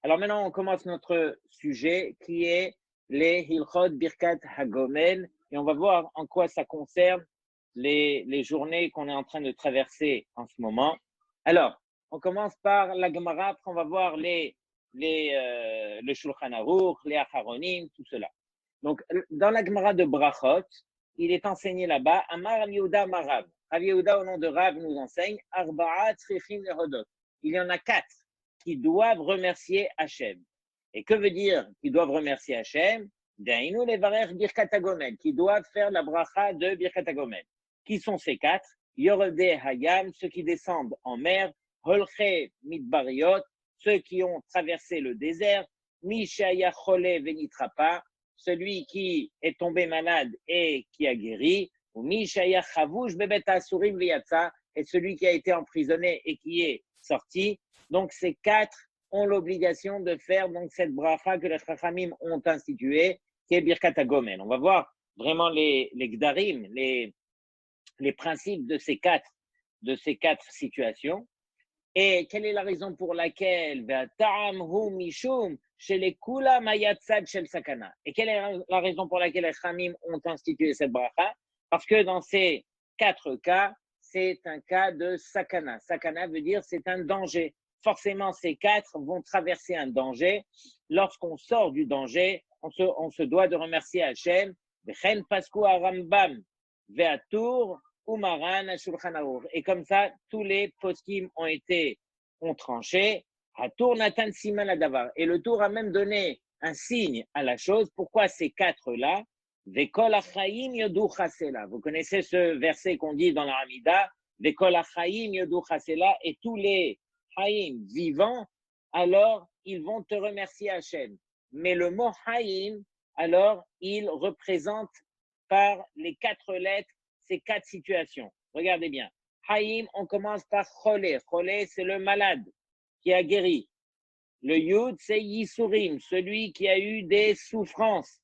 Alors maintenant, on commence notre sujet qui est les Hilchot Birkat Hagomel et on va voir en quoi ça concerne les journées qu'on est en train de traverser en ce moment. Alors, on commence par la Gemara, après on va voir le Shulchan Aruch, les Acharonim, tout cela. Donc, dans la Gemara de Brachot, il est enseigné là-bas, Amar Rav Yehuda Amar Rav. Rav Yehuda, au nom de Rav, nous enseigne, Arba'a Tzrichim Lehodot. Il y en a 4 qui doivent remercier Hachem. Et que veut dire qu'ils doivent remercier Hachem? Dainu levarech Birkat Hagomel, qui doivent faire la bracha de Birkat Hagomel. Qui sont ces 4? Yoredei Hayam, ceux qui descendent en mer, Holche Midbariot, ceux qui ont traversé le désert, Mishaya Chole Venitrapa, celui qui est tombé malade et qui a guéri, ou Mishaya Chavush Bebet Asurim Veyatsa, et celui qui a été emprisonné et qui est sorti. Donc, ces 4 ont l'obligation de faire donc cette bracha que les Chachamim ont instituée, qui est Birkat Hagomel. On va voir vraiment les Gdarim, les principes de ces quatre situations. Et quelle est la raison pour laquelle et quelle est la raison pour laquelle les Chachamim ont institué cette bracha? Parce que dans ces 4 cas, c'est un cas de sakana. Sakana veut dire c'est un danger. Forcément, ces 4 vont traverser un danger. Lorsqu'on sort du danger, on se doit de remercier Hachem. V'chen pasku Rambam ve'atur umaran Shulchan Aruch. Et comme ça, tous les poskim ont tranché. Hatur natan siman ladavar. Et le tour a même donné un signe à la chose. Pourquoi ces 4-là? Vekol achaim yodu chasela. Vous connaissez ce verset qu'on dit dans la Hamida. Vekol achaim yodu chasela. Et tous les Haïm vivants, alors ils vont te remercier Hachem. Mais le mot Haïm, alors il représente par les 4 lettres ces 4 situations. Regardez bien. Haïm, on commence par Cholé. Cholé, c'est le malade qui a guéri. Le Yud, c'est Yisurim, celui qui a eu des souffrances.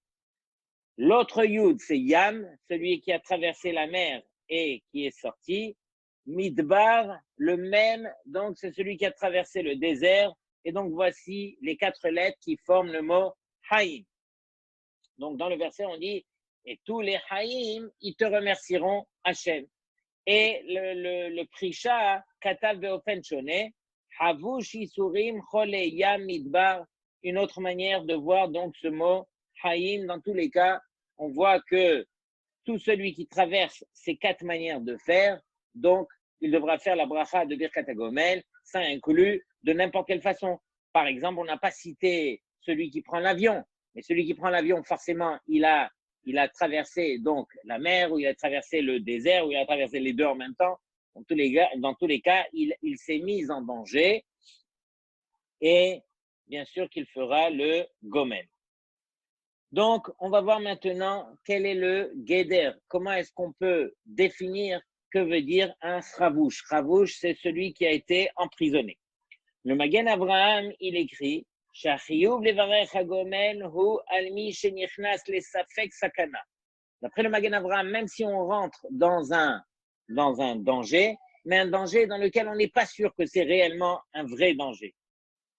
L'autre Yud, c'est Yam, celui qui a traversé la mer et qui est sorti. Midbar, le même, donc c'est celui qui a traversé le désert. Et donc voici les 4 lettres qui forment le mot Haïm. Donc dans le verset, on dit, et tous les Haïm, ils te remercieront Hachem. Et le Prisha, Katav Beofen Shone, Havush Isurim Chole Yam Midbar, une autre manière de voir donc ce mot Haïm. Dans tous les cas, on voit que tout celui qui traverse ces 4 manières de faire, donc il devra faire la bracha de Birkat Hagomel, ça inclut de n'importe quelle façon. Par exemple, on n'a pas cité celui qui prend l'avion, mais celui qui prend l'avion, forcément, il a traversé donc la mer, ou il a traversé le désert, ou il a traversé les deux en même temps. Dans tous les cas, il s'est mis en danger et bien sûr qu'il fera le Gomel. Donc, on va voir maintenant quel est le Geder. Comment est-ce qu'on peut définir que veut dire un Chavouche? Chavouche, c'est celui qui a été emprisonné. Le Magen Avraham, il écrit Shachiyuv levarech hagomel hu almi shenichnas lesafek sakana. D'après le Magen Avraham, même si on rentre dans un danger, mais un danger dans lequel on n'est pas sûr que c'est réellement un vrai danger.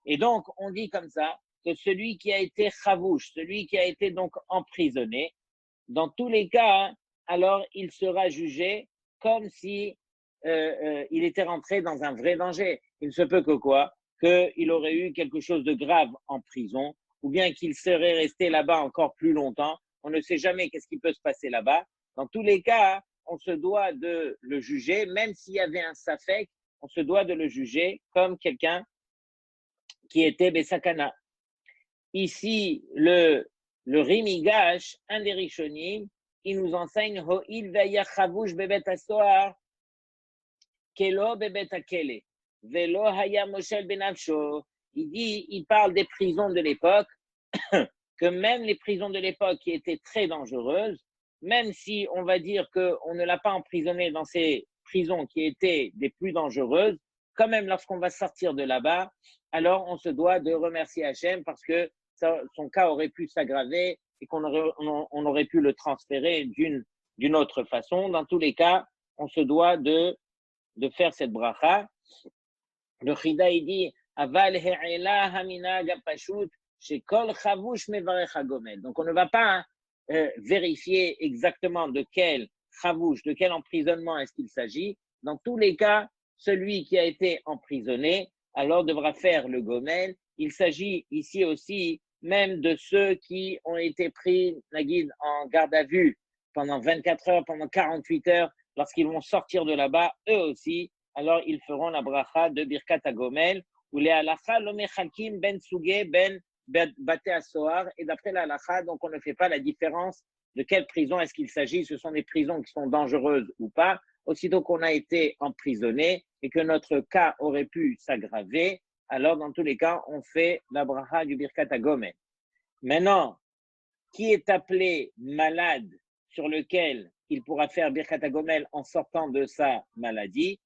Et donc, on dit comme ça, que celui qui a été chavouche, celui qui a été donc emprisonné, dans tous les cas, alors il sera jugé comme si il était rentré dans un vrai danger. Il ne se peut que quoi? Qu'il aurait eu quelque chose de grave en prison, ou bien qu'il serait resté là-bas encore plus longtemps. On ne sait jamais qu'est-ce qui peut se passer là-bas. Dans tous les cas, on se doit de le juger, même s'il y avait un safek, on se doit de le juger comme quelqu'un qui était Besakana. Ici, le Rimigash, un des Rishonim, il nous enseigne Ho'il ve'ya chavush bebet hasoar kelo bebet hakele velo haya moshel benavsho. Il parle des prisons de l'époque, que même les prisons de l'époque qui étaient très dangereuses, même si on va dire qu'on ne l'a pas emprisonné dans ces prisons qui étaient des plus dangereuses, quand même lorsqu'on va sortir de là-bas, alors on se doit de remercier Hachem parce que son cas aurait pu s'aggraver et qu'on aurait pu le transférer d'une autre façon. Dans tous les cas, on se doit de faire cette bracha. Le Chida, il dit Aval he'ela haminag hapashut shekol chavush mevarech hagomel. Donc, on ne va pas vérifier exactement de quel chavouche, de quel emprisonnement est-ce qu'il s'agit. Dans tous les cas, celui qui a été emprisonné, alors devra faire le gomel. Il s'agit ici aussi même de ceux qui ont été pris, Naguid, en garde à vue pendant 24 heures, pendant 48 heures, lorsqu'ils vont sortir de là-bas, eux aussi, alors ils feront la bracha de Birkat HaGomel, ou les halacha lo mechalkim ben suge ben bate asoar, et d'après la halacha, donc on ne fait pas la différence de quelle prison est-ce qu'il s'agit, ce sont des prisons qui sont dangereuses ou pas. Aussitôt qu'on a été emprisonné et que notre cas aurait pu s'aggraver, alors dans tous les cas, on fait la bracha du Birkat HaGomel. Maintenant, qui est appelé malade sur lequel il pourra faire Birkat HaGomel en sortant de sa maladie?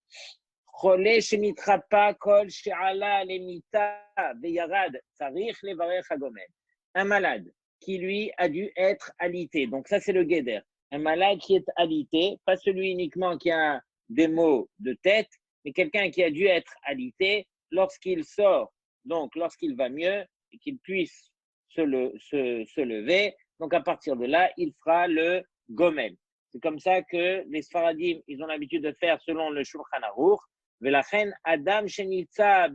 Cholé shenitrapa kol she'ala lemita veyarad tzarich levarech HaGomel. Un malade qui lui a dû être alité. Donc ça c'est le guéder. Un malade qui est alité, pas celui uniquement qui a des maux de tête, mais quelqu'un qui a dû être alité lorsqu'il sort, donc lorsqu'il va mieux et qu'il puisse se lever. Donc à partir de là, il fera le gomel. C'est comme ça que les Sfaradim, ils ont l'habitude de faire selon le Shulchan Aruch. ולכן אדם שנמצא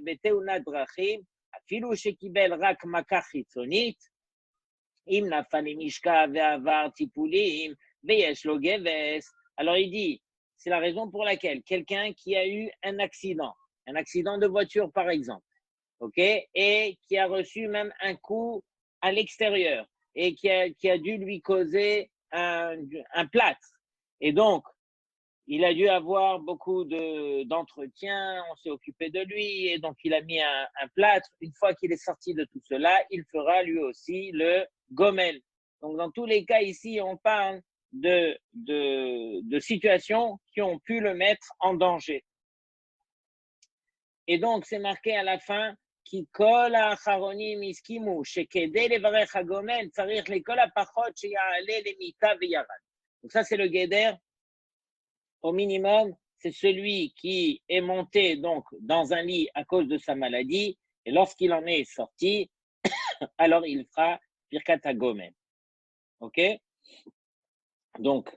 בתאונת דרכים, אפילו שקיבל רק מכה חיצונית, אם נפל למשכב ועבר טיפולים ויש לו גבס, alors il dit, c'est la raison pour laquelle quelqu'un qui a eu un accident de voiture par exemple, ok, et qui a reçu même un coup à l'extérieur et qui a dû lui causer un plâtre, et donc il a dû avoir beaucoup d'entretien, on s'est occupé de lui, et donc il a mis un plâtre. Une fois qu'il est sorti de tout cela, il fera lui aussi le gomel. Donc dans tous les cas ici, on parle de situations qui ont pu le mettre en danger. Et donc c'est marqué à la fin, כי כל האחרונים הסכימו שכדי לברך הגומל צריך לכל הפחות שיעלה למיטה וירד. Donc ça c'est le guéder. Au minimum, c'est celui qui est monté donc dans un lit à cause de sa maladie, et lorsqu'il en est sorti, alors il fera Birkat HaGomel. Ok? Donc,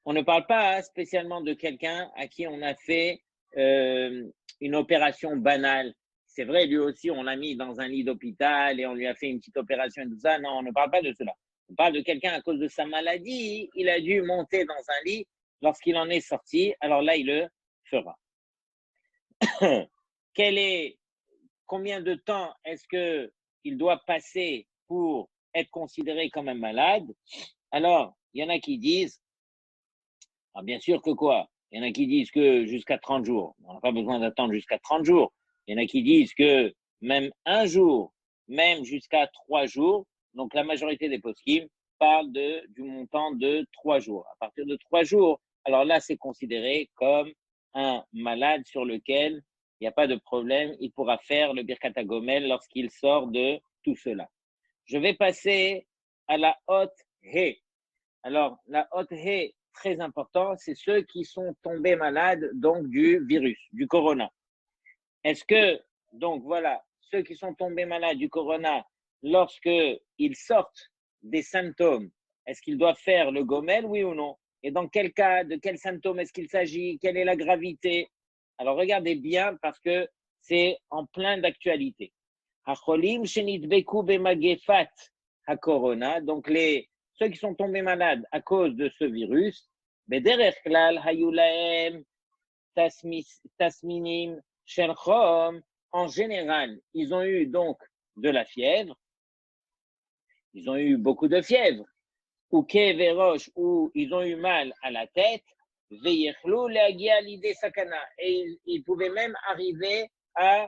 on ne parle pas spécialement de quelqu'un à qui on a fait une opération banale. C'est vrai, lui aussi, on l'a mis dans un lit d'hôpital et on lui a fait une petite opération et tout ça. Non, on ne parle pas de cela. On parle de quelqu'un à cause de sa maladie, il a dû monter dans un lit. Lorsqu'il en est sorti, alors là, il le fera. Combien de temps est-ce qu'il doit passer pour être considéré comme un malade? Alors, il y en a qui disent, bien sûr que quoi? Il y en a qui disent que jusqu'à 30 jours. On n'a pas besoin d'attendre jusqu'à 30 jours. Il y en a qui disent que même un jour, même jusqu'à 3 jours. Donc, la majorité des poskim parlent du montant de 3 jours. À partir de 3 jours, alors là, c'est considéré comme un malade sur lequel il n'y a pas de problème. Il pourra faire le Birkat HaGomel lorsqu'il sort de tout cela. Je vais passer à la haute He. Alors, la haute He, très important, c'est ceux qui sont tombés malades donc du virus, du corona. Est-ce que, donc voilà, ceux qui sont tombés malades du corona, lorsqu'ils sortent des symptômes, est-ce qu'ils doivent faire le gomel, oui ou non? Et dans quel cas, de quels symptômes est-ce qu'il s'agit? Quelle est la gravité? Alors regardez bien parce que c'est en plein d'actualité. Hacholim shenitbeku bemagefat hakorona, donc ceux qui sont tombés malades à cause de ce virus, bederech klal hayulaem tasminim shel chom, en général, ils ont eu donc de la fièvre, ils ont eu beaucoup de fièvre, ou keverosh, ou ils ont eu mal à la tête, veyechlu leagia l'idée sakana, et ils pouvaient même arriver à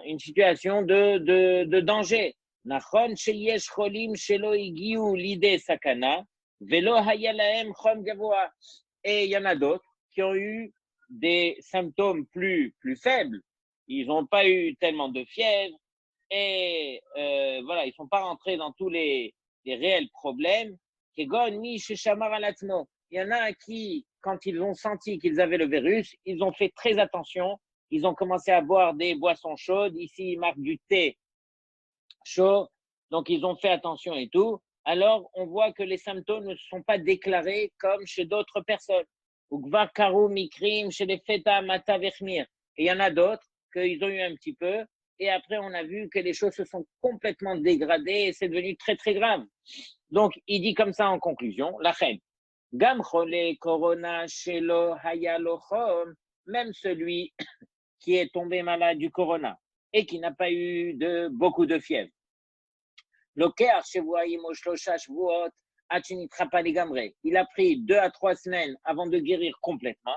une situation de danger. Nachon sheyesh cholim shelo igiu l'idée sakana, velo haya lahem chom gavoa, et il y en a d'autres qui ont eu des symptômes plus faibles. Ils n'ont pas eu tellement de fièvre et voilà, ils ne sont pas rentrés dans tous les réels problèmes. Il y en a qui, quand ils ont senti qu'ils avaient le virus, ils ont fait très attention ils ont commencé à boire des boissons chaudes. Ici, il marque du thé chaud. Donc, ils ont fait attention et tout. Alors, on voit que les symptômes ne sont pas déclarés comme chez d'autres personnes. Ou gvar karu mikrim chez les feta mata vechmir. Et il y en a d'autres qu'ils ont eu un petit peu. Et après, on a vu que les choses se sont complètement dégradées et c'est devenu très, très grave. Donc, il dit comme ça en conclusion, la reine. Gam chole corona shelo hayalochom, même celui qui est tombé malade du corona et qui n'a pas eu beaucoup de fièvre. Loker shevuaim o shlosha shvuot ad shenitra pa legamre. Il a pris 2 à 3 semaines avant de guérir complètement.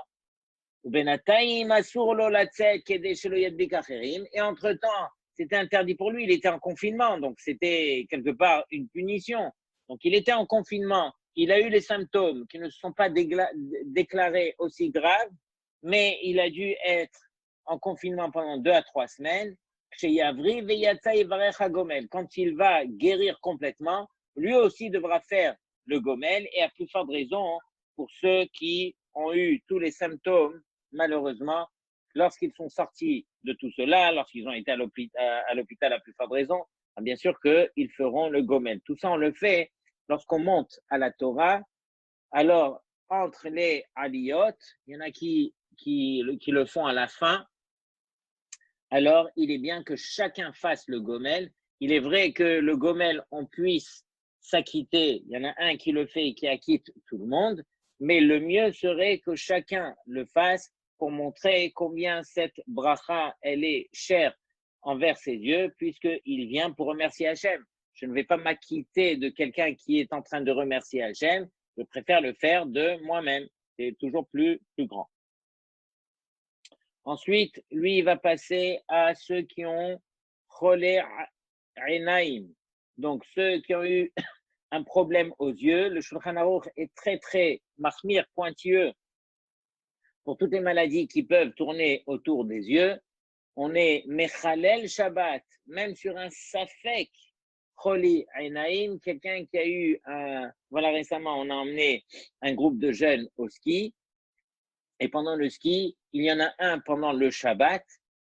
Ubenatayim asur lo latzet kedei shelo yadbik acherim. Et entre-temps, c'était interdit pour lui, il était en confinement, donc c'était quelque part une punition. Donc il était en confinement, il a eu les symptômes qui ne se sont pas déclarés aussi graves, mais il a dû être en confinement pendant 2 à 3 semaines. Quand il va guérir complètement, lui aussi devra faire le gomel, et à plus forte raison pour ceux qui ont eu tous les symptômes, malheureusement, lorsqu'ils sont sortis de tout cela, lorsqu'ils ont été à l'hôpital à plus forte raison, bien sûr qu'ils feront le gomel. Tout ça, on le fait lorsqu'on monte à la Torah. Alors, entre les aliyot, il y en a qui le font à la fin. Alors, il est bien que chacun fasse le gomel. Il est vrai que le gomel, on puisse s'acquitter. Il y en a un qui le fait et qui acquitte tout le monde. Mais le mieux serait que chacun le fasse pour montrer combien cette bracha, elle est chère envers ses dieux, puisqu'il vient pour remercier Hachem. Je ne vais pas m'acquitter de quelqu'un qui est en train de remercier Hachem. Je préfère le faire de moi-même. C'est toujours plus grand. Ensuite, lui, il va passer à ceux qui ont cholé enaim. Donc, ceux qui ont eu un problème aux yeux. Le Shulchan Aruch est très, très mahmir, pointilleux pour toutes les maladies qui peuvent tourner autour des yeux. On est mechalel Shabbat, même sur un safek choli enaim, quelqu'un qui a eu voilà, récemment, on a emmené un groupe de jeunes au ski. Et pendant le ski, il y en a un pendant le Shabbat,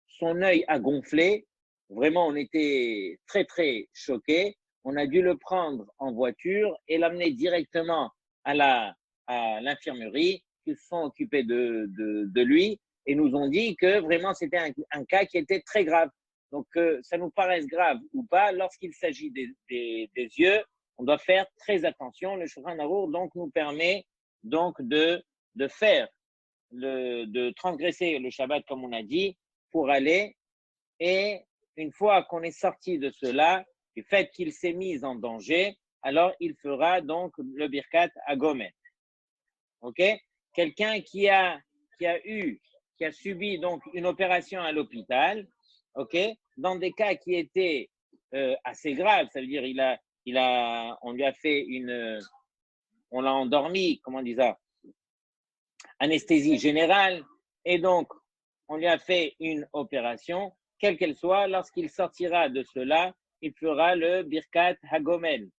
son œil a gonflé. Vraiment, on était très, très choqués. On a dû le prendre en voiture et l'amener directement à l'infirmerie. Ils se sont occupés de lui et nous ont dit que vraiment, c'était un cas qui était très grave. Donc, ça nous paraisse grave ou pas, lorsqu'il s'agit des yeux, on doit faire très attention. Le Shulchan Aruch donc nous permet donc de faire de transgresser le Shabbat, comme on a dit, pour aller. Et une fois qu'on est sorti de cela, du fait qu'il s'est mis en danger, alors il fera donc le Birkat à Gomer. OK? Quelqu'un qui a subi donc une opération à l'hôpital, OK? Dans des cas qui étaient assez graves, ça veut dire on lui a fait on l'a endormi, comment on dit ça? Anesthésie générale, et donc on lui a fait une opération, quelle qu'elle soit, lorsqu'il sortira de cela, il fera le Birkat Hagomel.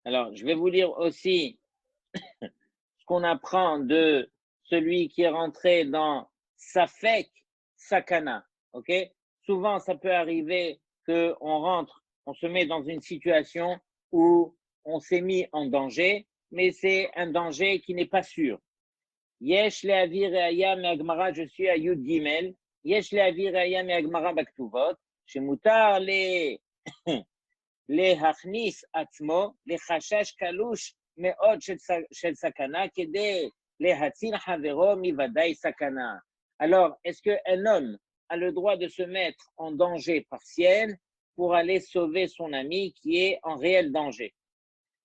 Alors, je vais vous lire aussi ce qu'on apprend de celui qui est rentré dans Safek Sakana. Ok? Souvent, ça peut arriver qu'on se met dans une situation où on s'est mis en danger, mais c'est un danger qui n'est pas sûr. Yesh le'avi re'aya me'agmara, je suis à Yud Gimel. Yesh le'avi re'aya me'agmara baktuvot, shemutar להכניס עצמו לחשש קלוש מאוד של סכנה כדי להציל חברו מוודאי סכנה. Alors, est-ce qu'un homme a le droit de se mettre en danger partiel pour aller sauver son ami qui est en réel danger?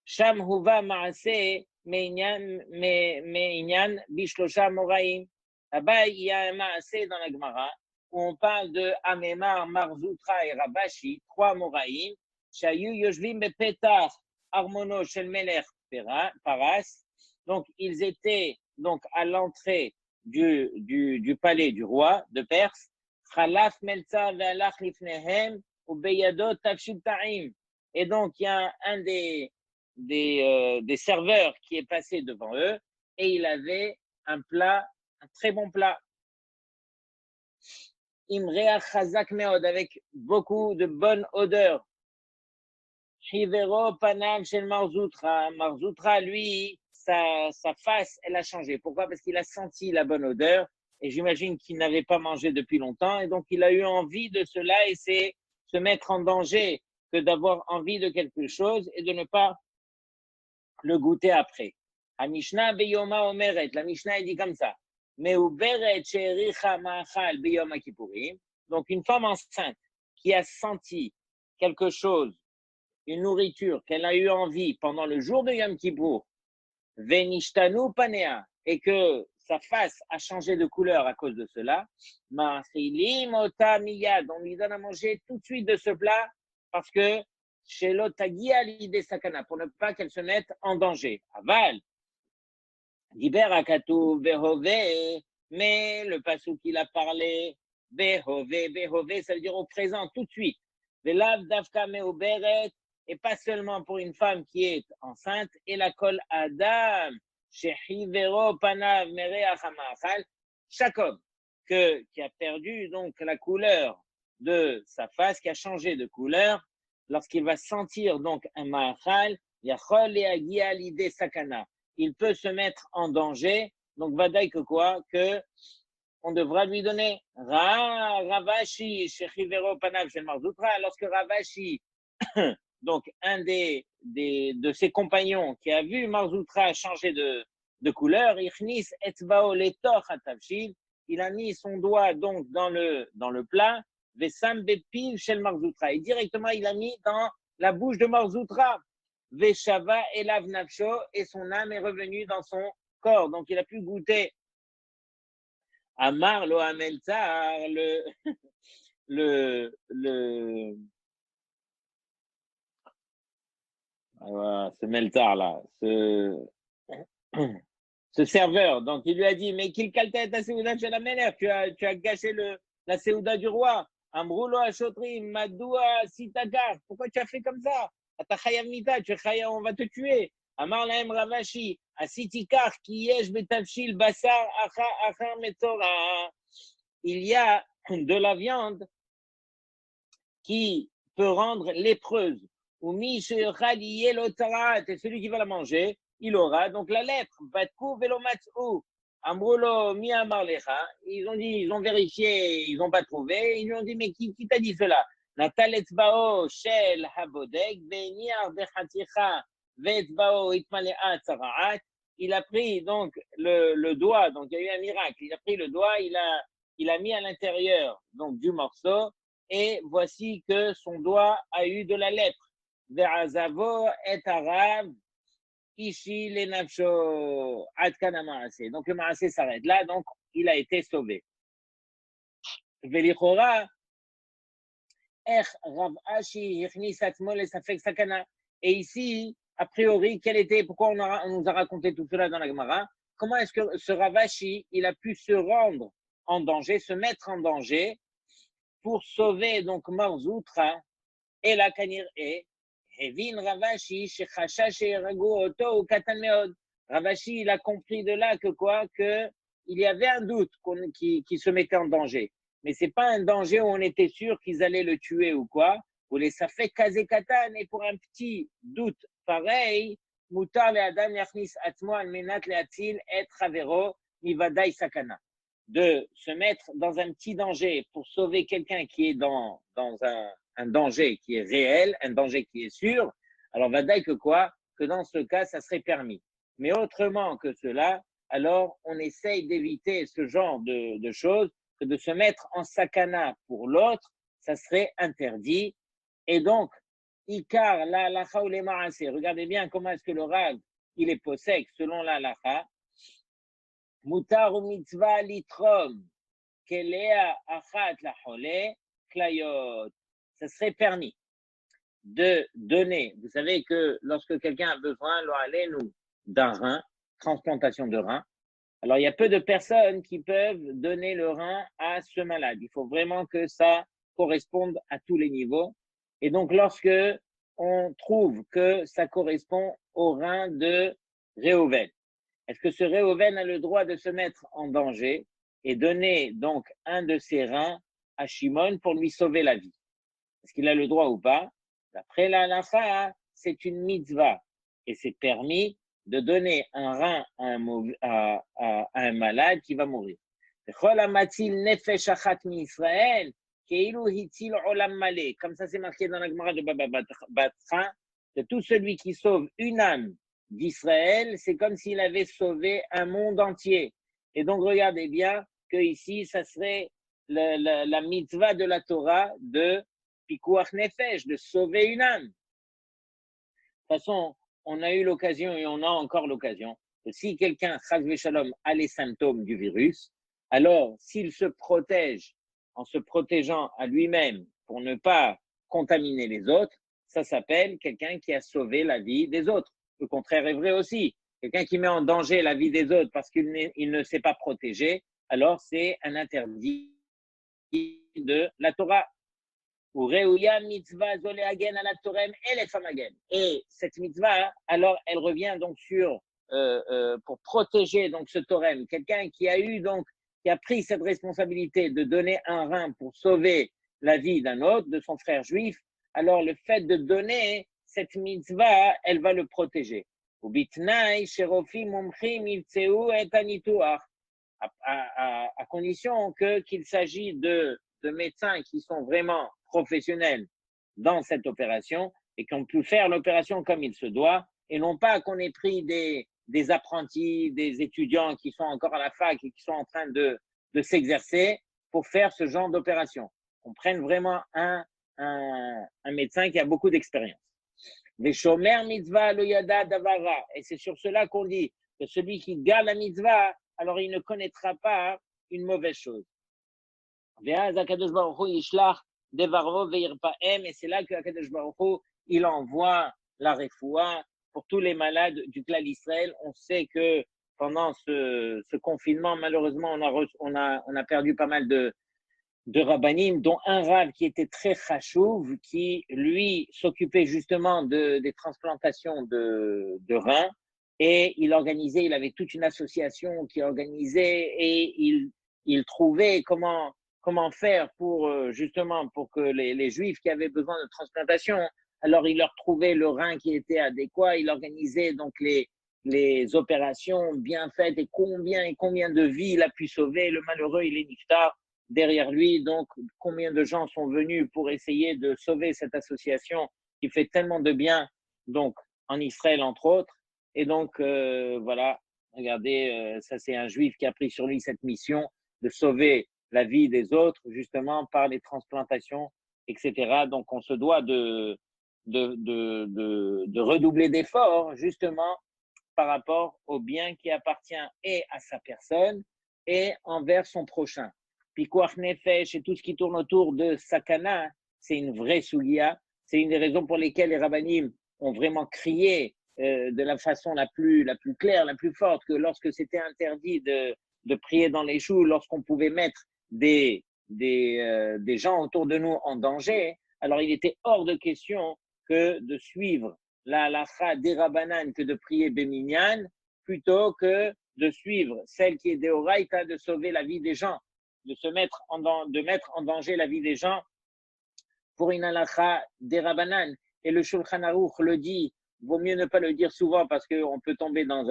שם הובא מעשה מעניין בשלושה מוראים. Là-bas, il y a un מעשה dans la Gemara où on parle de Amemar, Marzoutra et Rabashi, 3 moraïm, שהיו יושבים בפתח ארמונו של מלך פרס. Donc, ils étaient donc à l'entrée du palais du roi de Perse. חלף מלצר והלך לפניהם ובידו תבשיל טעים. Et donc, il y a un des serveurs qui est passé devant eux et il avait un très bon plat. Imrea chazak meod, avec beaucoup de bonne odeur. Shivero panav shel Marzoutra. Marzoutra, lui, sa face, elle a changé. Pourquoi? Parce qu'il a senti la bonne odeur. Et j'imagine qu'il n'avait pas mangé depuis longtemps. Et donc, il a eu envie de cela et c'est se mettre en danger que d'avoir envie de quelque chose et de ne pas le goûter après. La Mishnah beyoma omeret. La Mishnah, elle dit comme ça. Meuberet she'ericha ma'achal beyoma kippurim. Donc, une femme enceinte qui a senti quelque chose, une nourriture qu'elle a eu envie pendant le jour de Yom Kippour, venishtanu panea, et que sa face a changé de couleur à cause de cela, machilim ota miyad, on lui donne à manger tout de suite de ce plat parce que chez l'otagi à l'idée sakana, pour ne pas qu'elle se mette en danger. Aval, diber akatu behove, mais le passou qu'il a parlé, behove, ça veut dire au présent, tout de suite. Velav davka meuberet, et pas seulement pour une femme qui est enceinte, et la kol adam, shehivero panav mereach hamachal, chaque homme qui a perdu donc la couleur de sa face, qui a changé de couleur, lorsqu'il va sentir donc un ma'achal, yachol le'agi al idée sakana, il peut se mettre en danger, donc vadaï que quoi? Que on devra lui donner Ravashi, shechivero panav shel Marzoutra, lorsque Ravashi, donc un de ses compagnons qui a vu Marzoutra changer de couleur, Ichnis etzbao letoch atavshil, il a mis son doigt donc dans le plat, Vesam bepiv shel Marzoutra, et directement il a mis dans la bouche de Marzoutra, Veshava elav nafsho, et son âme est revenue dans son corps, donc il a pu goûter. Amar lo ameltzar, ce meltar là, ce serveur, donc il lui a dit, mais qu'il kalta ta seouda chez la mère, tu as gâché la seouda du roi. Amroulo ashotrim, madoua sitakar, pourquoi tu as fait comme ça? Atachayav mita, tu es chayav, on va te tuer. Amar lahem ravashi, asitikar, ki yesh betavshil basar achar metzora. Il y a de la viande qui peut rendre lépreuse. Ou et celui qui va la manger, il aura donc la lèpre. Ils ont vérifié, ils n'ont pas trouvé. Ils lui ont dit, mais qui t'a dit cela? Il a pris donc le doigt, donc il y a eu un miracle. Il a pris le doigt, il a mis à l'intérieur donc du morceau, et voici que son doigt a eu de la lèpre. Ve'azavo et arav ishi le nafsho ad kana ma'aseh. Donc le ma'aseh s'arrête là, donc il a été sauvé. Velichora ech Rav Ashi ichnis atzmo le safek sakana. Et ici, a priori, pourquoi on nous a raconté tout cela dans la Gemara? Comment est-ce que ce Rav Ashi, il a pu se rendre en danger, se mettre en danger pour sauver donc Marzoutra et la Kanir et Hevin Ravashi shechacha sheragu oto ou katan meod. Ravashi, il a compris de là que quoi? Que il y avait un doute qui se mettait en danger. Mais c'est pas un danger où on était sûr qu'ils allaient le tuer ou quoi. Ou les safek kazé katan, et pour un petit doute pareil, mutar le adam yachnis atmo al menat le atzil et travero mivadai sakana. De se mettre dans un petit danger pour sauver quelqu'un qui est dans un danger qui est réel, un danger qui est sûr, alors va dire que quoi? Que dans ce cas, ça serait permis. Mais autrement que cela, alors on essaye d'éviter ce genre de choses, que de se mettre en sakana pour l'autre, ça serait interdit. Et donc, Ikar, la halacha ou les ma'aseh, regardez bien comment est-ce que le Rav, il est possède selon la halacha. Mutar ou mitzvah litrom, kelea achat la chole, klayot. Ça serait permis de donner. Vous savez que lorsque quelqu'un a besoin, d'un rein, transplantation de rein, alors il y a peu de personnes qui peuvent donner le rein à ce malade. Il faut vraiment que ça corresponde à tous les niveaux. Et donc, lorsque on trouve que ça correspond au rein de Réhouven, est-ce que ce Réhouven a le droit de se mettre en danger? et donner donc un de ses reins à Shimon pour lui sauver la vie. Est-ce qu'il a le droit ou pas? D'après la halacha, c'est une mitzvah et c'est permis de donner un rein à un malade qui va mourir. Comme ça, c'est marqué dans la Gemara de Baba Batra, que tout celui qui sauve une âme d'Israël, c'est comme s'il avait sauvé un monde entier. Et donc, regardez bien que ici, ça serait la mitzvah de la Torah de Pikuach Nefesh, de sauver une âme. De toute façon, on a eu l'occasion et on a encore l'occasion que si quelqu'un, chas v'shalom, a les symptômes du virus, alors s'il se protège en se protégeant à lui-même pour ne pas contaminer les autres, ça s'appelle quelqu'un qui a sauvé la vie des autres. Le contraire est vrai aussi. Quelqu'un qui met en danger la vie des autres parce qu'il ne s'est pas protégé, alors c'est un interdit de la Torah. Et cette mitzvah, alors, elle revient donc sur, pour protéger donc ce torem, quelqu'un qui a pris cette responsabilité de donner un rein pour sauver la vie d'un autre, de son frère juif, alors le fait de donner cette mitzvah, elle va le protéger. À condition qu'il s'agit de médecins qui sont vraiment professionnels dans cette opération et qui ont pu faire l'opération comme il se doit, et non pas qu'on ait pris des apprentis, des étudiants qui sont encore à la fac et qui sont en train de s'exercer pour faire ce genre d'opération. On prenne vraiment un médecin qui a beaucoup d'expérience. Et c'est sur cela qu'on dit que celui qui garde la mitzvah, alors il ne connaîtra pas une mauvaise chose. Et c'est là que Akadosh Baruch Hu, il envoie la refoua pour tous les malades du clan d'Israël. On sait que pendant ce confinement, malheureusement, on a perdu pas mal de rabbanim, dont un rav qui était très chachouv, qui lui s'occupait justement des transplantations de reins, et il avait toute une association qui organisait, et il trouvait comment faire pour justement pour que les juifs qui avaient besoin de transplantation, alors il leur trouvait le rein qui était adéquat, il organisait donc les opérations bien faites, et combien de vies il a pu sauver. Le malheureux, il est niftar derrière lui, donc combien de gens sont venus pour essayer de sauver cette association qui fait tellement de bien, donc en Israël entre autres. Et donc voilà, regardez, ça c'est un juif qui a pris sur lui cette mission de sauver la vie des autres justement par les transplantations, etc. Donc on se doit de redoubler d'efforts justement par rapport au bien qui appartient et à sa personne et envers son prochain. Pikuach Nefesh et tout ce qui tourne autour de Sakana, c'est une vraie soulia. C'est une des raisons pour lesquelles les rabbanim ont vraiment crié de la façon la plus claire, la plus forte, que lorsque c'était interdit de prier dans les choux, lorsqu'on pouvait mettre des gens autour de nous en danger, alors il était hors de question que de suivre la halacha des rabbanan, que de prier Béminyan, plutôt que de suivre celle qui est d'Oraïta, de sauver la vie des gens, de mettre en danger la vie des gens pour une halacha des rabbanan. Et le Shulchan Aruch le dit, vaut mieux ne pas le dire souvent parce qu'on peut tomber dans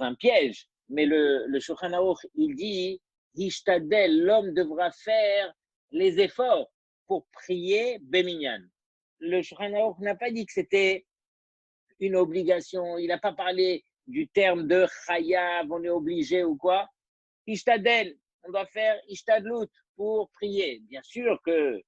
un piège, mais le Shulchan Aruch, il dit, Hishtadel, l'homme devra faire les efforts pour prier Béminyan. Le Shulchan Aruch n'a pas dit que c'était une obligation, il n'a pas parlé du terme de chayav, on est obligé ou quoi. Ishtadel, on doit faire ishtadlut pour prier. Bien sûr que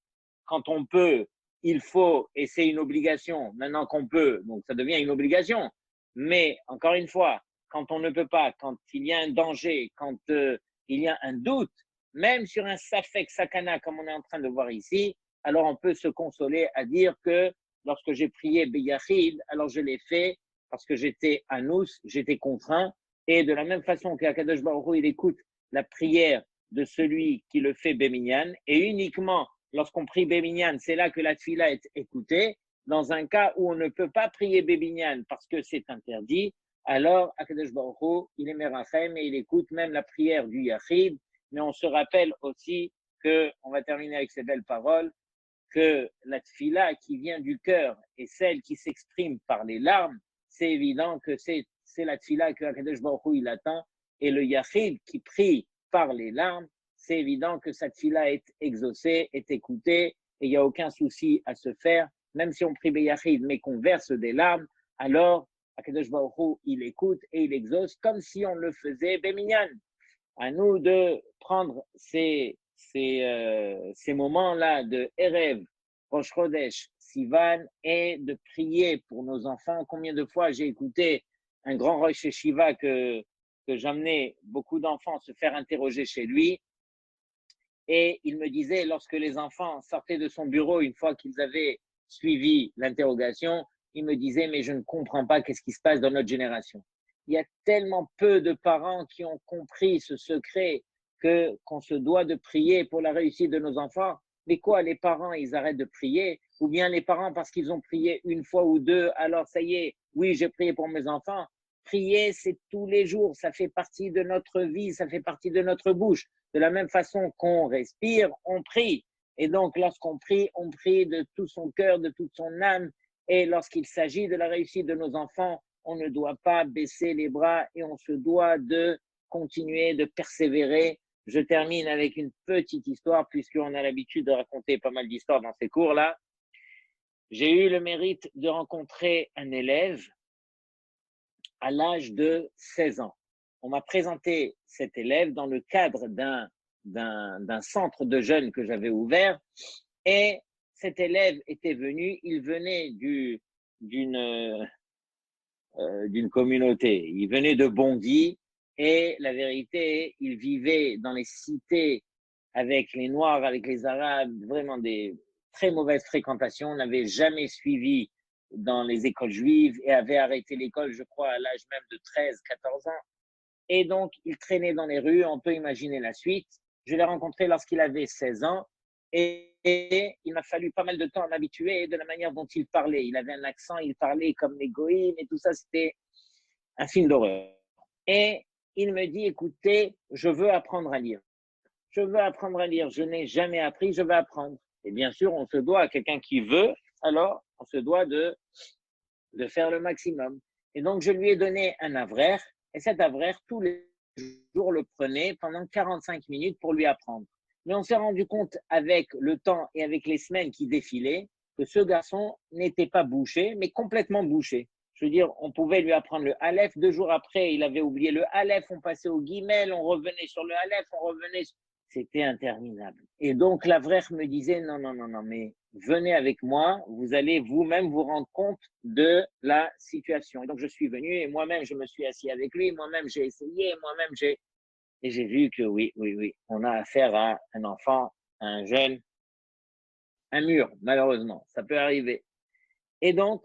quand on peut, il faut, et c'est une obligation, maintenant qu'on peut, donc ça devient une obligation. Mais encore une fois, quand on ne peut pas, quand il y a un danger, quand il y a un doute, même sur un safek sakana comme on est en train de voir ici, alors on peut se consoler à dire que lorsque j'ai prié Beyachid, alors je l'ai fait parce que j'étais anous, j'étais contraint, et de la même façon qu'Akadosh Baruch Hu, il écoute la prière de celui qui le fait Béminyan, et uniquement lorsqu'on prie Béminyan, c'est là que la tfila est écoutée. Dans un cas où on ne peut pas prier Béminyan parce que c'est interdit, alors Akadosh Baruch Hu, il est merachem et il écoute même la prière du Yachid, mais on se rappelle aussi que, on va terminer avec ces belles paroles, que la tfila qui vient du cœur et celle qui s'exprime par les larmes, c'est évident que c'est la tfila que Akadosh Baruch Hu il attend, et le yachid qui prie par les larmes, c'est évident que sa tfila est exaucée, est écoutée, et il n'y a aucun souci à se faire, même si on prie Beyachid, mais qu'on verse des larmes, alors Akadosh Baruch Hu, il écoute et il exauce comme si on le faisait Beminyan. À nous de prendre ces moments-là de Erev, Rosh Chodesh, Sivan, et de prier pour nos enfants. Combien de fois j'ai écouté un grand Rosh Yeshiva que j'amenais beaucoup d'enfants se faire interroger chez lui, et il me disait, lorsque les enfants sortaient de son bureau, une fois qu'ils avaient suivi l'interrogation, il me disait, mais je ne comprends pas qu'est-ce qui se passe dans notre génération. Il y a tellement peu de parents qui ont compris ce secret qu'on se doit de prier pour la réussite de nos enfants. Mais quoi, les parents, ils arrêtent de prier? Ou bien les parents, parce qu'ils ont prié une fois ou deux, alors ça y est, oui, j'ai prié pour mes enfants. Prier, c'est tous les jours, ça fait partie de notre vie, ça fait partie de notre bouche. De la même façon qu'on respire, on prie. Et donc, lorsqu'on prie, on prie de tout son cœur, de toute son âme. Et lorsqu'il s'agit de la réussite de nos enfants, on ne doit pas baisser les bras et on se doit de continuer, de persévérer. Je termine avec une petite histoire, puisqu'on a l'habitude de raconter pas mal d'histoires dans ces cours-là. J'ai eu le mérite de rencontrer un élève à l'âge de 16 ans. On m'a présenté cet élève dans le cadre d'un centre de jeunes que j'avais ouvert, et cet élève était venu, il venait d'une communauté, il venait de Bondy, et la vérité, il vivait dans les cités avec les Noirs, avec les Arabes, vraiment des très mauvaises fréquentations. On n'avait jamais suivi dans les écoles juives et avait arrêté l'école, je crois, à l'âge même de 13, 14 ans. Et donc, il traînait dans les rues, on peut imaginer la suite. Je l'ai rencontré lorsqu'il avait 16 ans et il m'a fallu pas mal de temps à m'habituer de la manière dont il parlait. Il avait un accent, il parlait comme les goïms et tout ça, c'était un film d'horreur. Et il me dit, écoutez, je veux apprendre à lire. Je veux apprendre à lire. Je n'ai jamais appris, je veux apprendre. Et bien sûr, on se doit à quelqu'un qui veut, alors on se doit de faire le maximum. Et donc, je lui ai donné un avraire, et cet avraire, tous les jours, le prenait pendant 45 minutes pour lui apprendre. Mais on s'est rendu compte avec le temps et avec les semaines qui défilaient que ce garçon n'était pas bouché, mais complètement bouché. Je veux dire, on pouvait lui apprendre le Aleph, 2 jours après, il avait oublié le Aleph, on passait au Guimel, on revenait sur le Aleph, on revenait... C'était interminable. Et donc, l'avraire me disait, non, non, non, non, mais venez avec moi, vous allez vous-même vous rendre compte de la situation. Et donc, je suis venu et moi-même, je me suis assis avec lui, moi-même, j'ai essayé, moi-même, et j'ai vu que oui, oui, oui, on a affaire à un enfant, à un jeune, un mur, malheureusement, ça peut arriver. Et donc,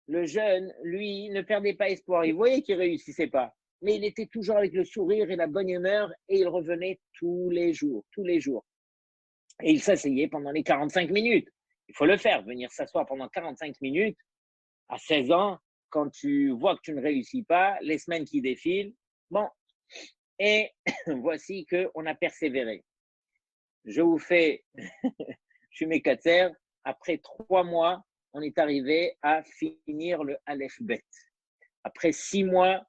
le jeune, lui, ne perdait pas espoir. Il voyait qu'il ne réussissait pas. Mais il était toujours avec le sourire et la bonne humeur et il revenait tous les jours, tous les jours. Et il s'asseyait pendant les 45 minutes. Il faut le faire, venir s'asseoir pendant 45 minutes à 16 ans, quand tu vois que tu ne réussis pas, les semaines qui défilent. Bon, et voici qu'on a persévéré. Je vous fais, je suis mécatère, après 3 mois, on est arrivé à finir le Aleph Bet. Après 6 mois,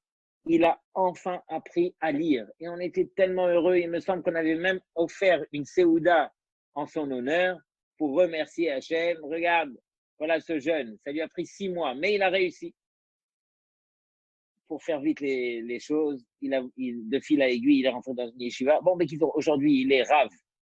il a enfin appris à lire. Et on était tellement heureux. Il me semble qu'on avait même offert une Seouda en son honneur pour remercier Hachem. Regarde, voilà ce jeune. Ça lui a pris 6 mois, mais il a réussi. Pour faire vite les choses, de fil à aiguille, il est rentré dans une yeshiva. Bon, mais aujourd'hui, il est Rav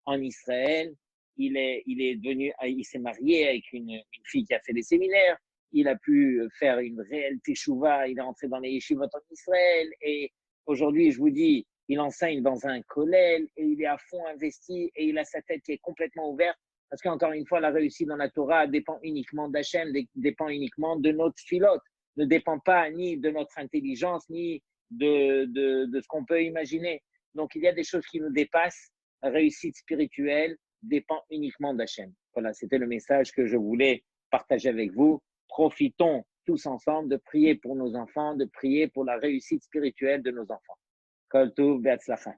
en Israël. Il s'est marié avec une fille qui a fait des séminaires. Il a pu faire une réelle teshuva. Il est rentré dans les yeshivot en Israël. Et aujourd'hui, je vous dis, il enseigne dans un kollel et il est à fond investi et il a sa tête qui est complètement ouverte. Parce qu'encore une fois, la réussite dans la Torah dépend uniquement d'Hachem, dépend uniquement de notre filote, ne dépend pas ni de notre intelligence, ni de ce qu'on peut imaginer. Donc, il y a des choses qui nous dépassent. La réussite spirituelle dépend uniquement d'Hachem. Voilà, c'était le message que je voulais partager avec vous. Profitons tous ensemble de prier pour nos enfants, de prier pour la réussite spirituelle de nos enfants. Kol Tov, Be'atzlacha.